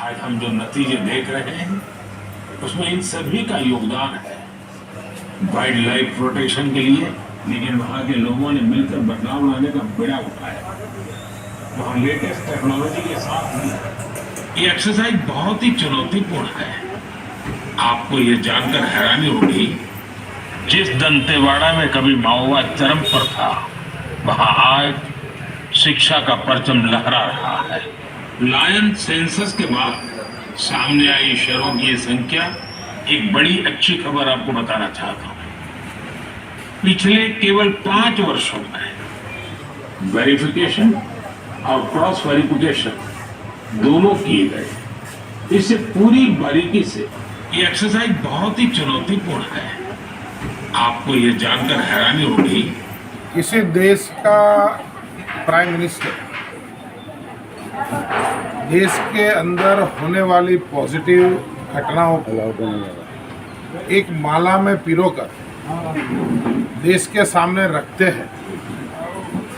आज हम जो नतीजे देख रहे हैं उसमें इन सभी का योगदान है वाइल्ड लाइफ प्रोटेक्शन के लिए। लेकिन वहां के लोगों ने मिलकर बदलाव लाने का बेड़ा उठाया। वहां लेटेस्ट टेक्नोलॉजी के साथ भी ये एक्सरसाइज बहुत ही चुनौतीपूर्ण है। आपको ये जानकर हैरानी होगी, जिस दंतेवाड़ा में कभी माओवाद चरम पर था, वहां आज शिक्षा का परचम लहरा रहा है। लायन सेंसस के बाद सामने आई शहरों की ये संख्या एक बड़ी अच्छी खबर आपको बताना चाहता हूं। पिछले केवल 5 वर्षों में वेरिफिकेशन और क्रॉस वेरिफिकेशन दोनों किए गए। इससे पूरी बारीकी से ये एक्सरसाइज बहुत ही चुनौतीपूर्ण है। आपको ये जानकर हैरानी होगी, किसी देश का प्राइम मिनिस्टर देश के अंदर होने वाली पॉजिटिव घटनाओं को एक माला में पिरोकर देश के सामने रखते हैं,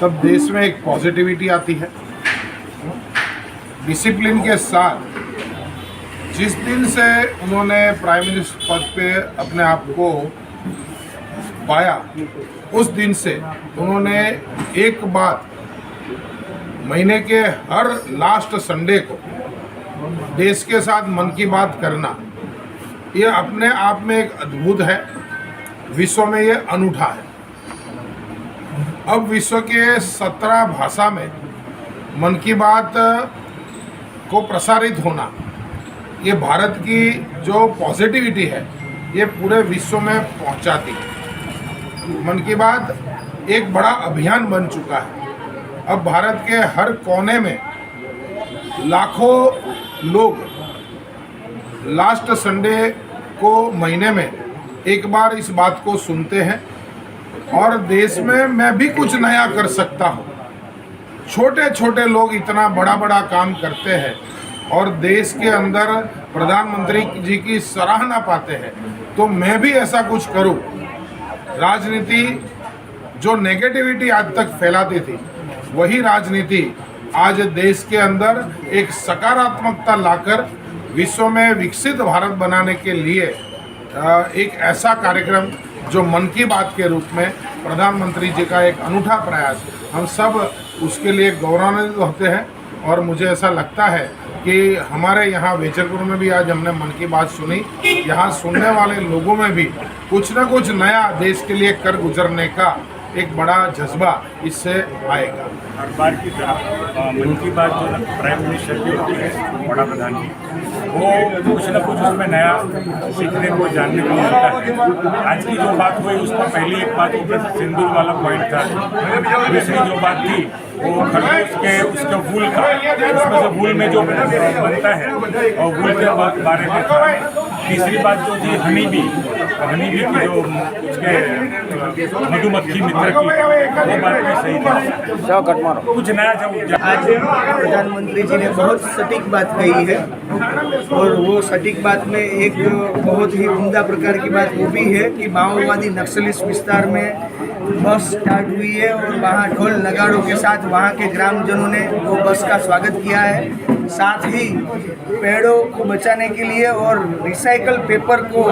तब देश में एक पॉजिटिविटी आती है। डिसिप्लिन के साथ जिस दिन से उन्होंने प्राइम मिनिस्टर पद पे अपने आप को पाया, उस दिन से उन्होंने एक बात महीने के हर लास्ट संडे को देश के साथ मन की बात करना, ये अपने आप में एक अद्भुत है। विश्व में ये अनूठा है। अब विश्व के 17 भाषा में मन की बात को प्रसारित होना, ये भारत की जो पॉजिटिविटी है ये पूरे विश्व में पहुंचाती है। मन की बात एक बड़ा अभियान बन चुका है। अब भारत के हर कोने में लाखों लोग लास्ट संडे को महीने में एक बार इस बात को सुनते हैं और देश में मैं भी कुछ नया कर सकता हूँ। छोटे छोटे लोग इतना बड़ा बड़ा काम करते हैं और देश के अंदर प्रधानमंत्री जी की सराहना पाते हैं, तो मैं भी ऐसा कुछ करूँ। राजनीति जो नेगेटिविटी आज तक फैलाती थी, वही राजनीति आज देश के अंदर एक सकारात्मकता लाकर विश्व में विकसित भारत बनाने के लिए एक ऐसा कार्यक्रम जो मन की बात के रूप में प्रधानमंत्री जी का एक अनूठा प्रयास, हम सब उसके लिए गौरवान्वित होते हैं। और मुझे ऐसा लगता है कि हमारे यहाँ वेचरपुर में भी आज हमने मन की बात सुनी। यहाँ सुनने वाले लोगों में भी कुछ न कुछ नया देश के लिए कर गुजरने का एक बड़ा जज्बा इससे आएगा। हर बार की तरह मन की बात जो प्राइम मिनिस्टर की होती है, बड़ा प्रधान जी, वो कुछ न कुछ उसमें नया सीखने को, जानने को मिलता है। आज की जो बात हुई उसमें पहली एक बात ऊपर सिंदूर वाला पॉइंट था। दूसरी जो बात थी वो खरगोश के उसके वूल का, उसमें से वूल में जो बनता है और वूल के बारे में था। तीसरी बात जो थी हनी बी की जो उसके मधुमक्खी मित्र की, वो बात भी सही थी। कुछ नया जब आज प्रधानमंत्री जी ने बहुत सटीक बात कही है और वो सटीक बात में एक बहुत ही उम्दा प्रकार की बात वो भी है कि माओवादी नक्सलिस्ट विस्तार में बस स्टार्ट हुई है और वहाँ ढोल नगाड़ों के साथ वहाँ के ग्रामजनों ने वो बस का स्वागत किया है। साथ ही पेड़ों को बचाने के लिए और रिसाइकल पेपर को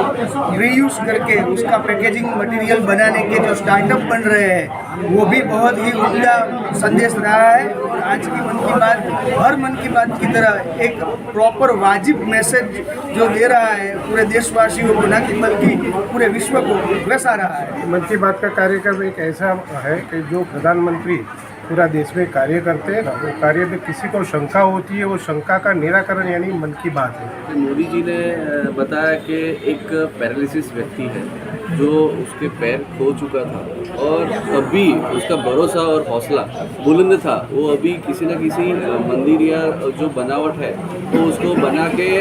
रीयूज करके उसका पैकेजिंग मटेरियल बनाने के जो स्टार्टअप बन रहे हैं, वो भी बहुत ही उम्दा संदेश रहा है। और आज की मन की बात हर मन की बात की तरह एक प्रॉपर वाजिब मैसेज जो दे रहा है पूरे देशवासियों को, न कि बल्कि पूरे विश्व को, वैसा रहा है। मन की बात का कार्यक्रम एक ऐसा है कि जो प्रधानमंत्री पूरा देश में कार्य करते हैं, वो कार्य में किसी को शंका होती है, वो शंका का निराकरण यानी मन की बात है। मोदी जी ने बताया कि एक पैरालिसिस व्यक्ति है जो उसके पैर खो चुका था और तब भी उसका भरोसा और हौसला बुलंद था। वो अभी किसी न किसी मंदिर या जो बनावट है तो उसको बना के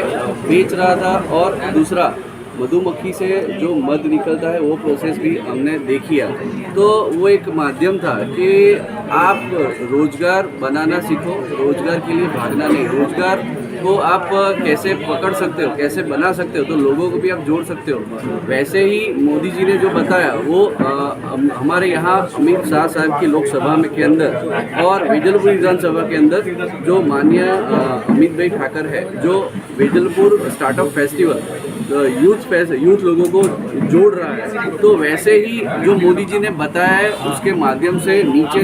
बेच रहा था। और दूसरा, मधुमक्खी से जो मध निकलता है वो प्रोसेस भी हमने देखी है। तो वो एक माध्यम था कि आप रोजगार बनाना सीखो, रोजगार के लिए भागना नहीं, रोजगार को आप कैसे पकड़ सकते हो, कैसे बना सकते हो, तो लोगों को भी आप जोड़ सकते हो। वैसे ही मोदी जी ने जो बताया वो हमारे यहाँ अमित शाह साहब की लोकसभा में के अंदर और वेजलपुर विधानसभा के अंदर जो माननीय अमित भाई ठाकर है, जो वेजलपुर स्टार्टअप फेस्टिवल यूथ लोगों को जोड़ रहा है, तो वैसे ही जो मोदी जी ने बताया है उसके माध्यम से नीचे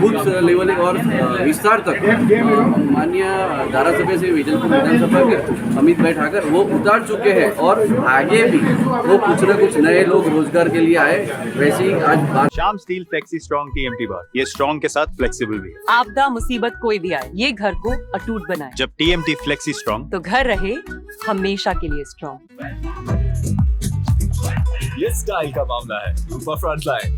बूथ लेवल और विस्तार तक माननीय धारासभ्य से वेजलपुर विधानसभा के अमित भाई ठाकर वो उतार चुके हैं और आगे भी वो कुछ न कुछ नए लोग रोजगार के लिए आए। वैसे ही आज बात Shyam steel flexi strong TMT बार, ये स्ट्रॉन्ग के साथ फ्लेक्सिबल भी है। आपदा मुसीबत कोई भी आए, ये घर को अटूट बनाए। जब टीएमटी फ्लेक्सी स्ट्रॉन्ग, तो घर रहे हमेशा के लिए स्ट्रॉन्ग। ये स्टाइल का मामला है, फ्रंट लाइन।